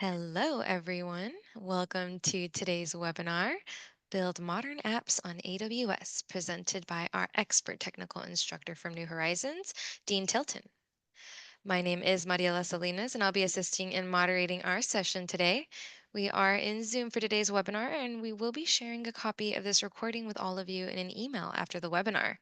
Hello, everyone. Welcome to today's webinar, Build Modern Apps on AWS, presented by our expert technical instructor from New Horizons, Dean Tilton. My name is Mariela Salinas, and I'll be assisting in moderating our session today. We are in Zoom for today's webinar, and we will be sharing a copy of this recording with all of you in an email after the webinar.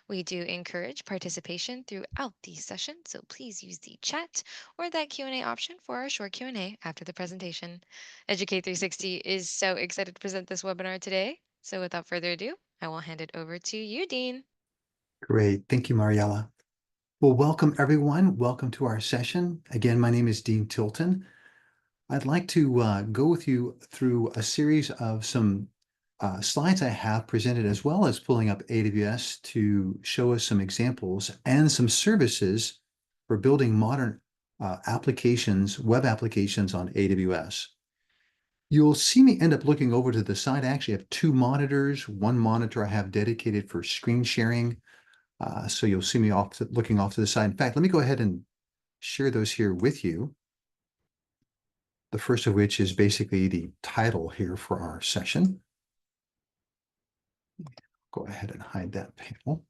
We do encourage participation throughout the session, so please use the chat or that Q&A option for our short Q&A after the presentation. Educate 360 is so excited to present this webinar today. So without further ado, I will hand it over to you, Dean. Great. Thank you, Mariella. Well, welcome everyone. Welcome to our session. Again, my name is Dean Tilton. I'd like to go with you through a series of some slides I have presented, as well as pulling up AWS to show us some examples and some services for building modern applications, web applications on AWS. You'll see me end up looking over to the side. I actually have two monitors. One monitor I have dedicated for screen sharing. So you'll see me looking off to the side. In fact, let me go ahead and share those here with you. The first of which is basically the title here for our session. Go ahead and hide that panel.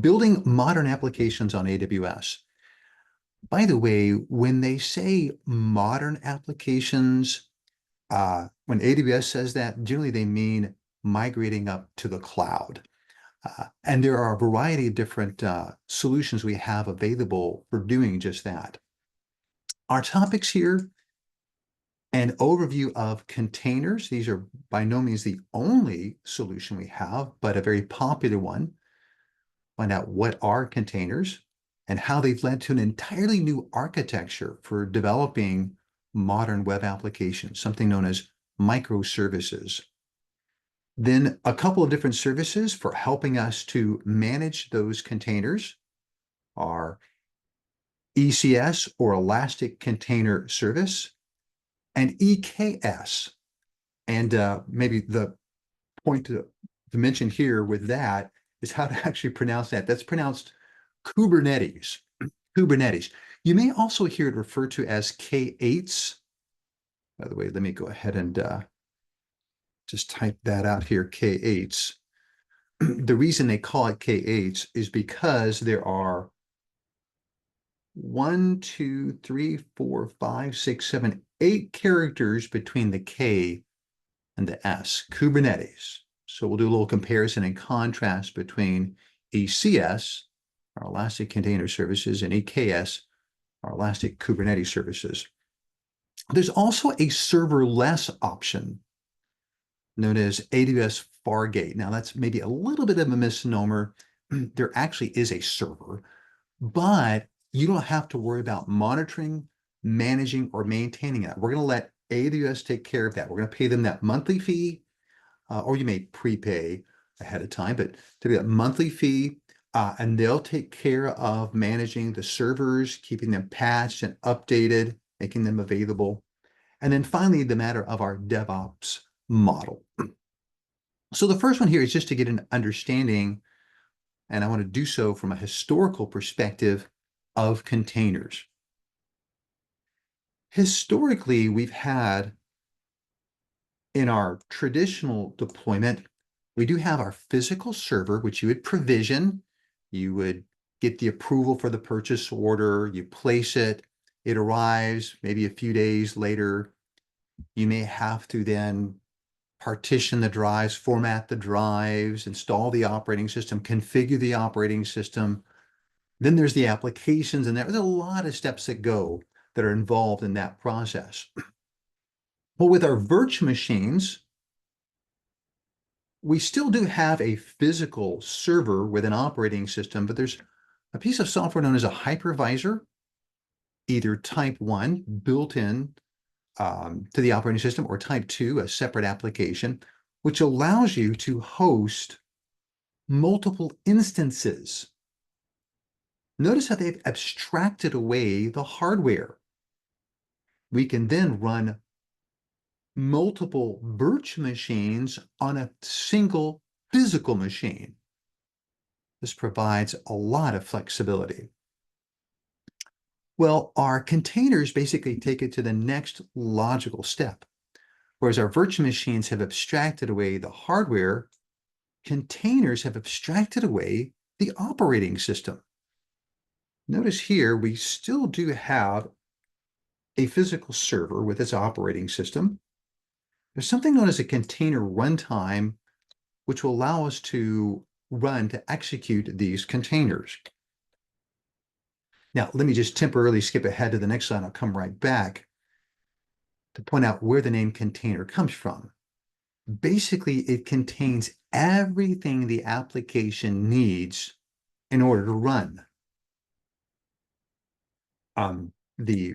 Building modern applications on AWS. By the way, when they say modern applications, when AWS says that, generally they mean migrating up to the cloud. And there are a variety of different solutions we have available for doing just that. Our topics here: an overview of containers. These are by no means the only solution we have, but a very popular one. Find out what are containers and how they've led to an entirely new architecture for developing modern web applications, something known as microservices. Then a couple of different services for helping us to manage those containers are ECS, or Elastic Container Service, and EKS. And maybe the point to mention here with that is how to actually pronounce that. That's pronounced Kubernetes. Kubernetes. You may also hear it referred to as K8s. By the way, let me go ahead and just type that out here, K8s. The reason they call it K8s is because there are 1, 2, 3, 4, 5, 6, 7, 8 characters between the K and the S, Kubernetes. So we'll do a little comparison and contrast between ECS, our Elastic Container Services, and EKS, our Elastic Kubernetes Services. There's also a serverless option known as AWS Fargate. Now, that's maybe a little bit of a misnomer. There actually is a server, but you don't have to worry about monitoring, managing, or maintaining it. We're going to let AWS take care of that. We're going to pay them that monthly fee, or you may prepay ahead of time, but to be that monthly fee, and they'll take care of managing the servers, keeping them patched and updated, making them available. And then finally, the matter of our DevOps model. So the first one here is just to get an understanding, and I want to do so from a historical perspective, of containers. Historically, we've had, in our traditional deployment, we do have our physical server, which you would provision. You would get the approval for the purchase order, you place it, it arrives maybe a few days later. You may have to then partition the drives, format the drives, install the operating system, configure the operating system. Then there's the applications, and there's a lot of steps that are involved in that process. Well, with our virtual machines, we still do have a physical server with an operating system, but there's a piece of software known as a hypervisor, either type 1, built in to the operating system, or type 2, a separate application, which allows you to host multiple instances. Notice how they've abstracted away the hardware. We can then run multiple virtual machines on a single physical machine. This provides a lot of flexibility. Well, our containers basically take it to the next logical step. Whereas our virtual machines have abstracted away the hardware, containers have abstracted away the operating system. Notice here, we still do have a physical server with its operating system. There's something known as a container runtime, which will allow us to execute these containers. Now, let me just temporarily skip ahead to the next slide. I'll come right back to point out where the name container comes from. Basically, it contains everything the application needs in order to run. The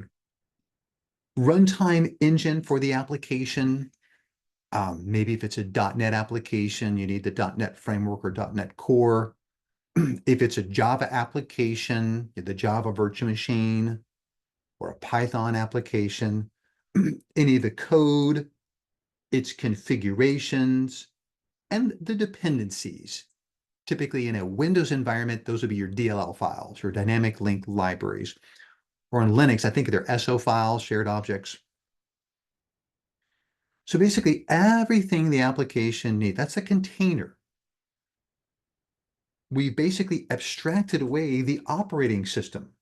runtime engine for the application, maybe if it's a .NET application, you need the .NET framework or .NET Core. If it's a Java application, the Java virtual machine, or a Python application, any of the code, its configurations, and the dependencies. Typically in a Windows environment, those would be your DLL files or dynamic link libraries. Or in Linux, I think they're SO files, shared objects. So basically everything the application needs, that's a container. We basically abstracted away the operating system.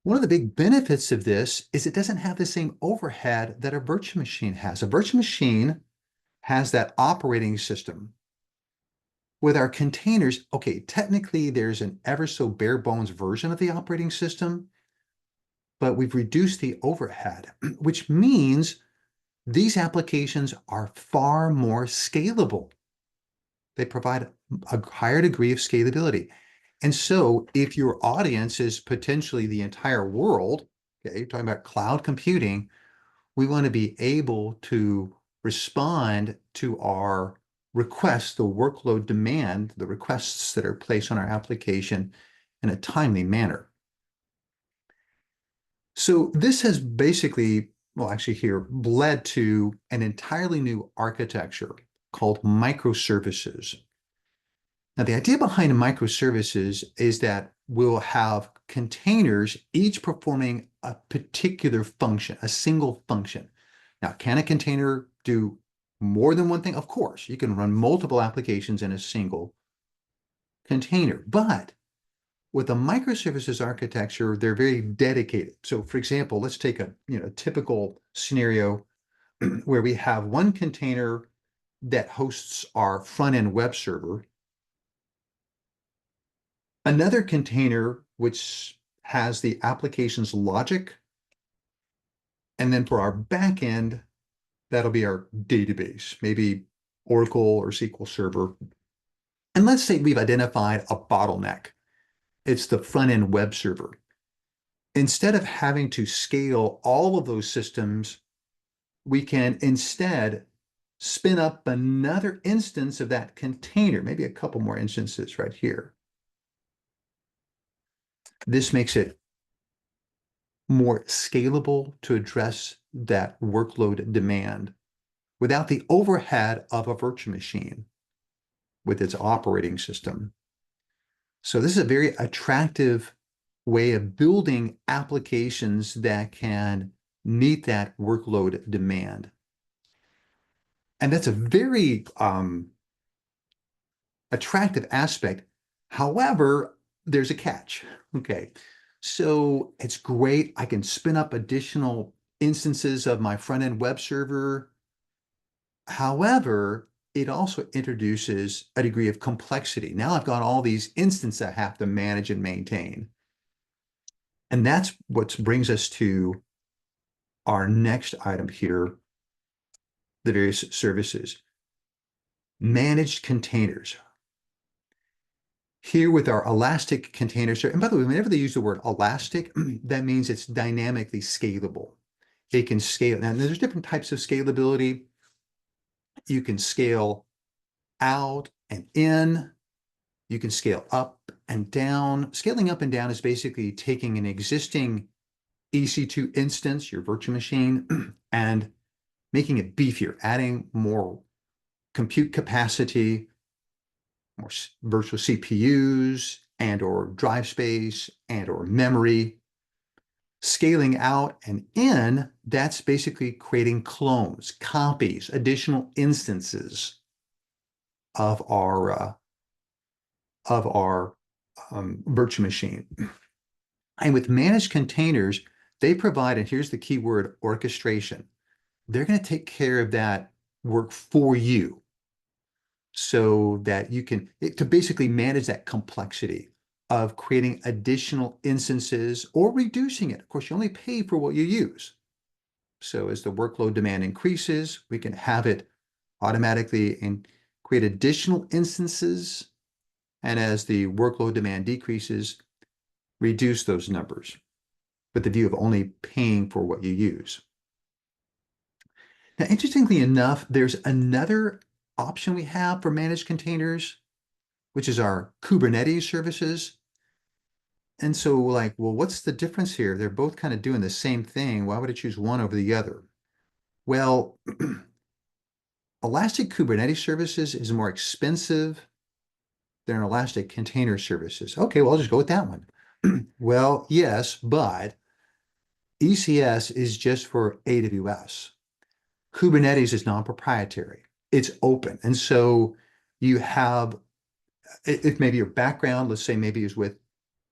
One of the big benefits of this is it doesn't have the same overhead that a virtual machine has. A virtual machine has that operating system. With our containers, okay, technically there's an ever so bare bones version of the operating system, but we've reduced the overhead, which means these applications are far more scalable. They provide a higher degree of scalability. And so if your audience is potentially the entire world, okay, you're talking about cloud computing, we want to be able to respond to our requests, the workload demand, the requests that are placed on our application in a timely manner. So this has basically, well, actually here, led to an entirely new architecture called microservices. Now, the idea behind microservices is that we'll have containers, each performing a particular function, a single function. Now, can a container do more than one thing? Of course, you can run multiple applications in a single container. But with a microservices architecture, they're very dedicated. So, for example, let's take a typical scenario where we have one container that hosts our front-end web server, another container which has the application's logic, and then for our backend, that'll be our database, maybe Oracle or SQL Server. And let's say we've identified a bottleneck. It's the front-end web server. Instead of having to scale all of those systems, we can instead spin up another instance of that container, maybe a couple more instances right here. This makes it more scalable to address that workload demand without the overhead of a virtual machine with its operating system. So this is a very attractive way of building applications that can meet that workload demand. And that's a very attractive aspect. However, there's a catch. Okay. So it's great. I can spin up additional instances of my front-end web server. However, it also introduces a degree of complexity. Now I've got all these instances I have to manage and maintain. And that's what brings us to our next item here, the various services. Managed containers. Here with our elastic container, and by the way, whenever they use the word elastic, that means it's dynamically scalable. It can scale. Now, there's different types of scalability. You can scale out and in. You can scale up and down. Scaling up and down is basically taking an existing EC2 instance, your virtual machine, and making it beefier, adding more compute capacity, more virtual CPUs, and or drive space and or memory. Scaling out and in, that's basically creating clones, copies, additional instances of our virtual machine. And with managed containers, they provide, and here's the key word, orchestration. They're going to take care of that work for you so that you can, to basically manage that complexity of creating additional instances or reducing it. Of course, you only pay for what you use. So as the workload demand increases, we can have it automatically and create additional instances. And as the workload demand decreases, reduce those numbers with the view of only paying for what you use. Now, interestingly enough, there's another option we have for managed containers, which is our Kubernetes services. And so like, well, what's the difference here? They're both kind of doing the same thing. Why would I choose one over the other? Well, Elastic Kubernetes services is more expensive than Elastic Container Services. Okay, well, I'll just go with that one. Well, yes, but ECS is just for AWS. Kubernetes is non-proprietary. It's open. And so you have, if maybe your background, let's say maybe is with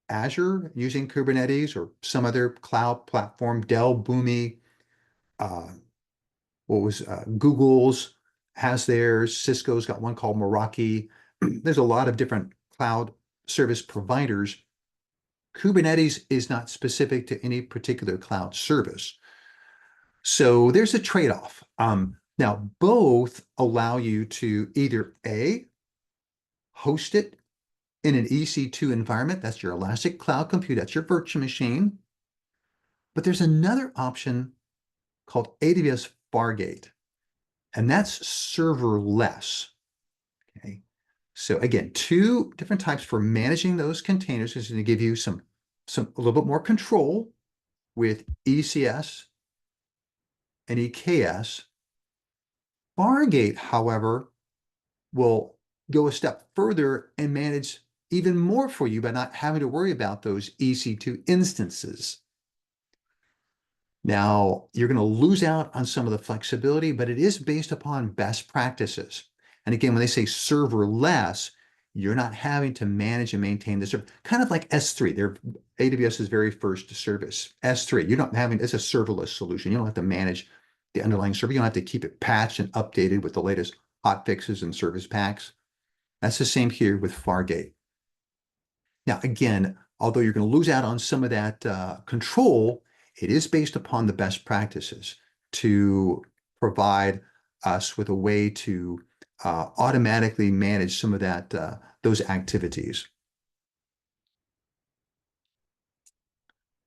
Azure using Kubernetes or some other cloud platform, Dell, Boomi, uh, Google's has theirs, Cisco's got one called Meraki. There's a lot of different cloud service providers. Kubernetes is not specific to any particular cloud service. So there's a trade-off. Now, both allow you to either A, host it in an EC2 environment, that's your Elastic Cloud Compute, that's your virtual machine. But there's another option called AWS Fargate, and that's serverless. Okay. So again, two different types for managing those containers is going to give you a little bit more control with ECS and EKS. Fargate, however, will go a step further and manage even more for you by not having to worry about those EC2 instances. Now, you're going to lose out on some of the flexibility, but it is based upon best practices. And again, when they say serverless, you're not having to manage and maintain the server. Kind of like S3, they're AWS's very first service. S3, you're not having, it's a serverless solution. You don't have to manage the underlying server. You don't have to keep it patched and updated with the latest hot fixes and service packs. That's the same here with Fargate. Now, again, although you're going to lose out on some of that control, it is based upon the best practices to provide us with a way to automatically manage some of that those activities.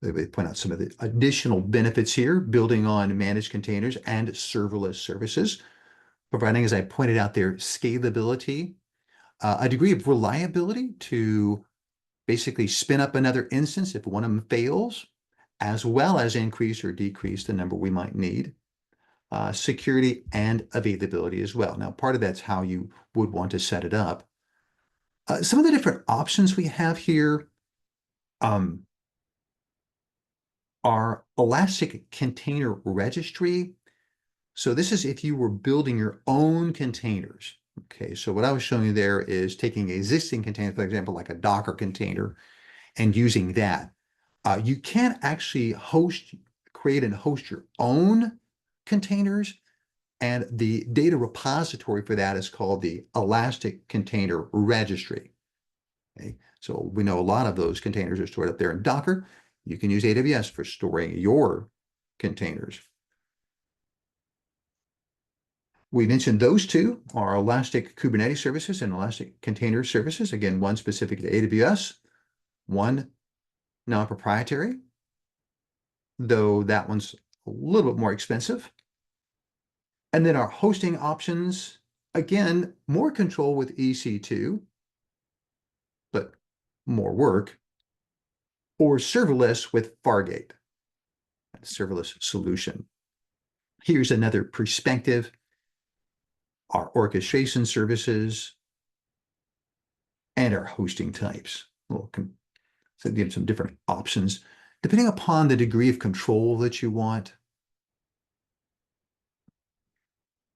They point out some of the additional benefits here, building on managed containers and serverless services, providing, as I pointed out there, scalability, a degree of reliability to basically spin up another instance if one of them fails, as well as increase or decrease the number we might need. Security and availability as well. Now, part of that's how you would want to set it up. Some of the different options we have here are Elastic Container Registry. So this is if you were building your own containers. Okay, so what I was showing you there is taking an existing container, for example, like a Docker container, and using that. You can actually create and host your own containers, and the data repository for that is called the Elastic Container Registry. Okay, so we know a lot of those containers are stored up there in Docker. You can use AWS for storing your containers. We mentioned those two are Elastic Kubernetes services and Elastic Container Services. Again, one specific to AWS, one non-proprietary, though that one's a little bit more expensive. And then our hosting options, again, more control with EC2, but more work, or serverless with Fargate, a serverless solution. Here's another perspective, our orchestration services and our hosting types. little so you have some different options depending upon the degree of control that you want.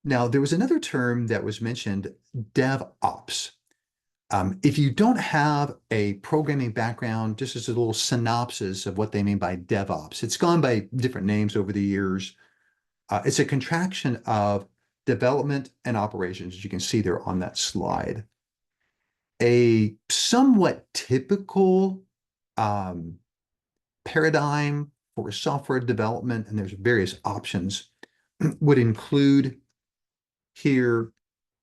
Now, there was another term that was mentioned, DevOps. If you don't have a programming background, just as a little synopsis of what they mean by DevOps, it's gone by different names over the years. It's a contraction of development and operations, as you can see there on that slide. A somewhat typical um, paradigm for software development, and there's various options, would include here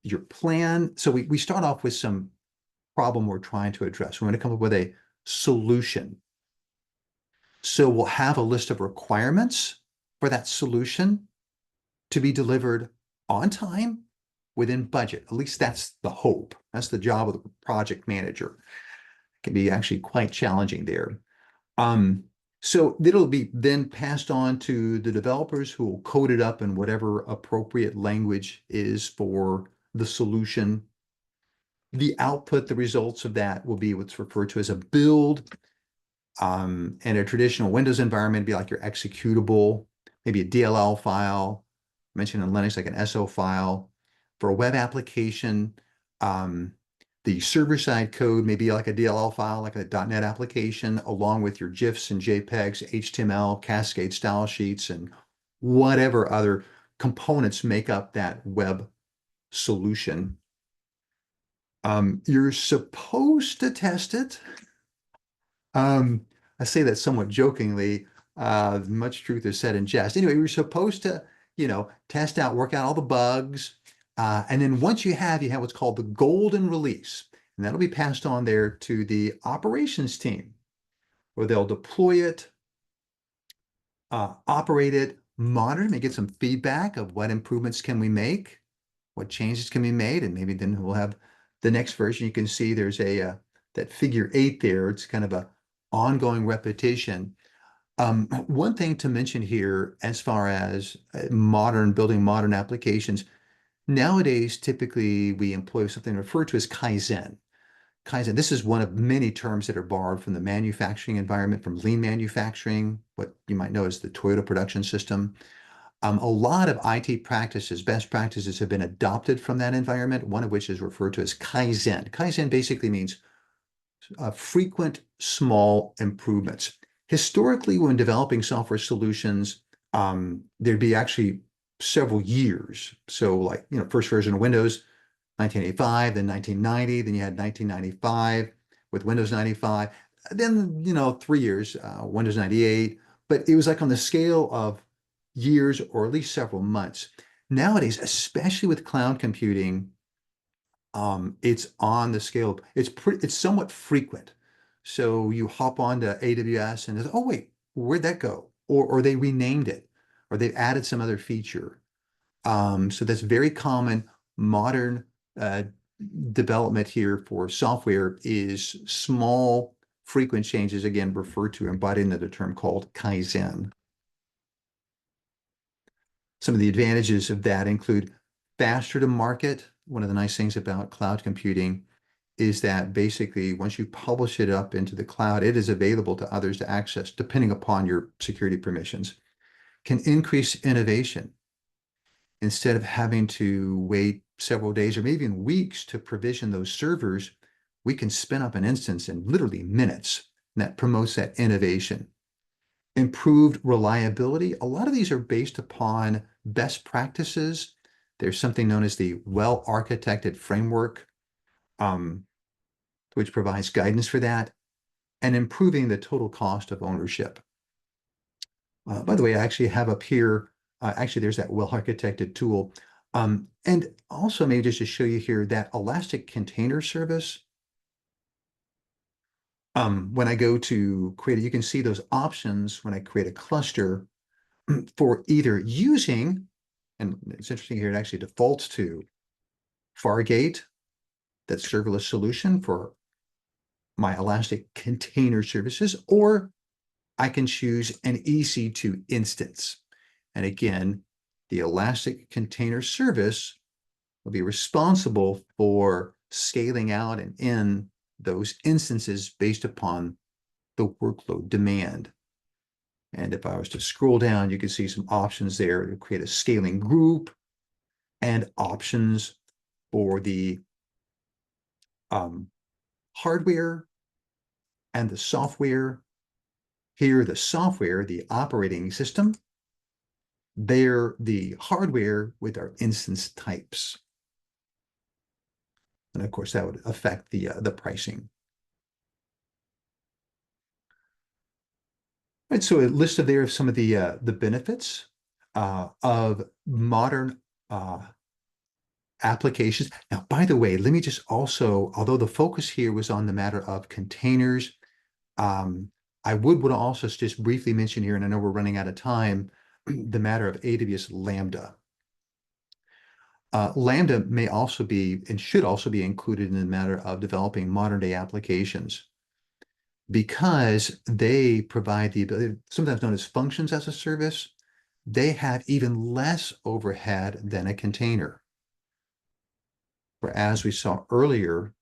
your plan. So we start off with some problem we're trying to address. We're going to come up with a solution. So we'll have a list of requirements for that solution to be delivered on time within budget. At least that's the hope. That's the job of the project manager. It can be actually quite challenging there. Um, so it'll be then passed on to the developers who will code it up in whatever appropriate language is for the solution. The output, the results of that will be what's referred to as a build. In a traditional Windows environment, it'd be like your executable, maybe a DLL file, mentioned in Linux, like an SO file. For a web application, the server-side code may be like a DLL file, like a .NET application, along with your GIFs and JPEGs, HTML, Cascade style sheets, and whatever other components make up that web solution. You're supposed to test it. Um, I say that somewhat jokingly. Much truth is said in jest. Anyway, you're supposed to, test out, work out all the bugs. And then once you have what's called the golden release, and that'll be passed on there to the operations team, where they'll deploy it, operate it, monitor, and get some feedback of what improvements can we make, what changes can be made, and maybe then we'll have the next version. You can see there's that figure 8 there. It's kind of a ongoing repetition. One thing to mention here, as far as building modern applications, nowadays, typically we employ something referred to as Kaizen. Kaizen, this is one of many terms that are borrowed from the manufacturing environment, from lean manufacturing, what you might know as the Toyota production system. A lot of IT practices, best practices have been adopted from that environment, one of which is referred to as Kaizen. Kaizen basically means frequent small improvements. Historically, when developing software solutions, there'd be actually several years. So like, first version of Windows, 1985, then 1990, then you had 1995 with Windows 95, then, 3 years, Windows 98, but it was like on the scale of years or at least several months. Nowadays, especially with cloud computing, it's on the scale. It's somewhat frequent. So you hop onto AWS and it's, oh wait, where'd that go? Or they renamed it, or they've added some other feature. So that's very common. Modern uh, development here for software is small, frequent changes, again, referred to embodying the term called Kaizen. Some of the advantages of that include faster to market. One of the nice things about cloud computing is that basically once you publish it up into the cloud, it is available to others to access depending upon your security permissions. Can increase innovation. Instead of having to wait several days or maybe even weeks to provision those servers, we can spin up an instance in literally minutes. And that promotes that innovation. Improved reliability. A lot of these are based upon best practices. There's something known as the well-architected framework, um, which provides guidance for that, and improving the total cost of ownership. By the way, I actually have up here, actually, there's that well-architected tool. And also maybe just to show you here that Elastic Container Service, when I go to create it, you can see those options when I create a cluster for either using, and it's interesting here, it actually defaults to Fargate, that serverless solution for my Elastic Container Services, or I can choose an EC2 instance. And again, the Elastic Container Service will be responsible for scaling out and in those instances based upon the workload demand. And if I was to scroll down, you can see some options there to create a scaling group and options for the um, hardware and the software. Here, the software, the operating system, there, the hardware with our instance types. And of course, that would affect the pricing. Right, so a list of there of some of the benefits of modern applications. Now, by the way, let me just also, although the focus here was on the matter of containers, um, I would want to also just briefly mention here, and I know we're running out of time, the matter of AWS Lambda. Lambda may also be and should also be included in the matter of developing modern day applications because they provide the ability, sometimes known as functions as a service. They have even less overhead than a container. For as we saw earlier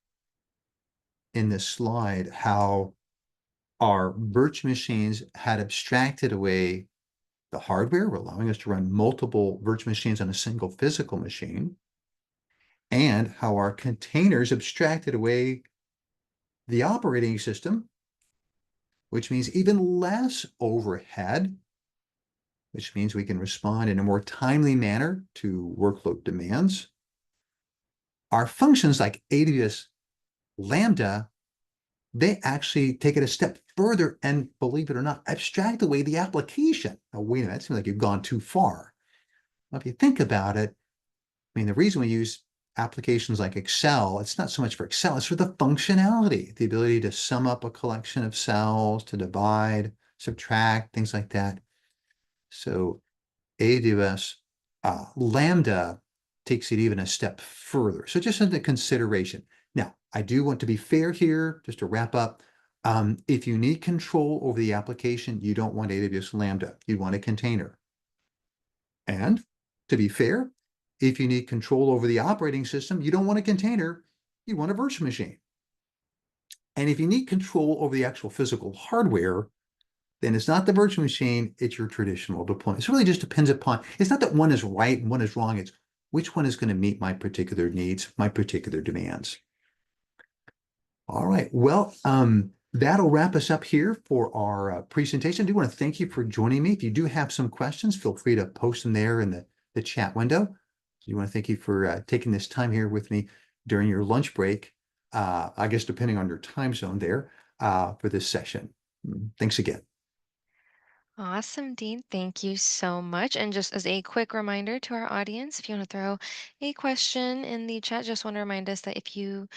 in this slide, how our virtual machines had abstracted away the hardware, allowing us to run multiple virtual machines on a single physical machine, and how our containers abstracted away the operating system, which means even less overhead, which means we can respond in a more timely manner to workload demands. Our functions like AWS Lambda, they actually take it a step further and, believe it or not, abstract away the application. Now, wait a minute, that seems like you've gone too far. Well, if you think about it, I mean, the reason we use applications like Excel, it's not so much for Excel, it's for the functionality, the ability to sum up a collection of cells, to divide, subtract, things like that. So AWS Lambda takes it even a step further. So just under consideration. Now, I do want to be fair here, just to wrap up. If you need control over the application, you don't want AWS Lambda. You want a container. And to be fair, if you need control over the operating system, you don't want a container, you want a virtual machine. And if you need control over the actual physical hardware, then it's not the virtual machine, it's your traditional deployment. It really just depends upon, it's not that one is right and one is wrong, it's which one is going to meet my particular needs, my particular demands. All right, well, that'll wrap us up here for our presentation. I do want to thank you for joining me. If you do have some questions, feel free to post them there in the chat window. So you want to thank you for taking this time here with me during your lunch break, I guess depending on your time zone there, for this session. Thanks again. Awesome, Dean. Thank you so much. And just as a quick reminder to our audience, if you want to throw a question in the chat, just want to remind us that if you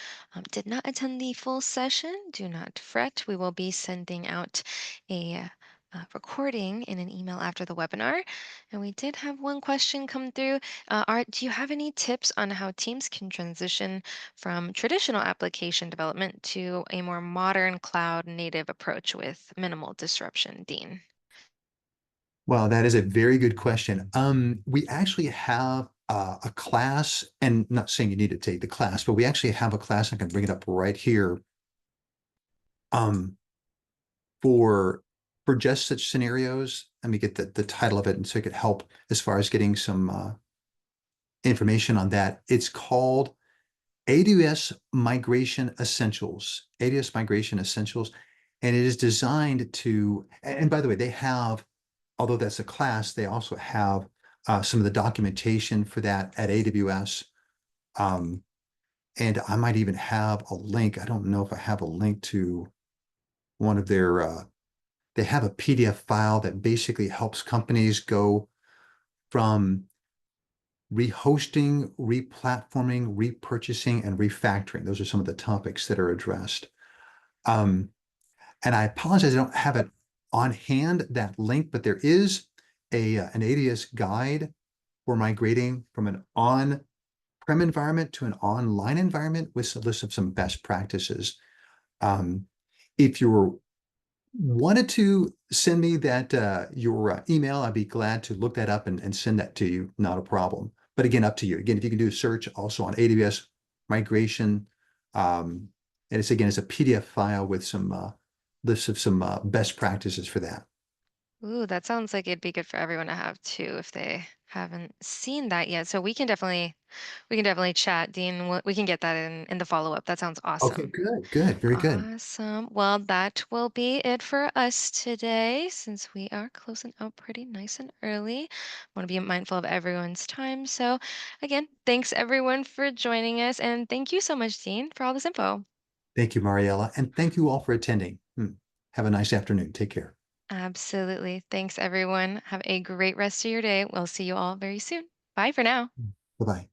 did not attend the full session, do not fret. We will be sending out a recording in an email after the webinar. And we did have one question come through. Art, do you have any tips on how teams can transition from traditional application development to a more modern cloud native approach with minimal disruption, Dean? Well, that is a very good question. We actually have a class, and not saying you need to take the class, but we actually have a class. I can bring it up right here. Um, for for just such scenarios, let me get the title of it, and so it could help as far as getting some information on that. It's called AWS Migration Essentials. AWS Migration Essentials, and it is designed to. And by the way, they have, although that's a class, they also have some of the documentation for that at AWS. Um, and I might even have a link. I don't know if I have a link to one of their, they have a PDF file that basically helps companies go from rehosting, replatforming, repurchasing, and refactoring. Those are some of the topics that are addressed. Um, and I apologize, I don't have it on hand, that link, but there is an AWS guide for migrating from an on-prem environment to an online environment with a list of some best practices. If you wanted to send me that your email, I'd be glad to look that up and send that to you. Not a problem. But again, up to you. Again, if you can do a search also on AWS migration, And it's again, it's a PDF file with some lists of some best practices for that. Ooh, that sounds like it'd be good for everyone to have too if they haven't seen that yet. So we can definitely chat, Dean. We can get that in the follow-up. That sounds Okay, awesome. good, good, very good. Awesome. Well, that will be it for us today since we are closing out pretty nice and early. Want to be mindful of everyone's time. So, again, thanks everyone for joining us. And thank you so much, Dean, for all this info. Thank you, Mariella, and thank you all for attending. Have a nice afternoon. Take care. Absolutely. Thanks, everyone. Have a great rest of your day. We'll see you all very soon. Bye for now. Bye bye.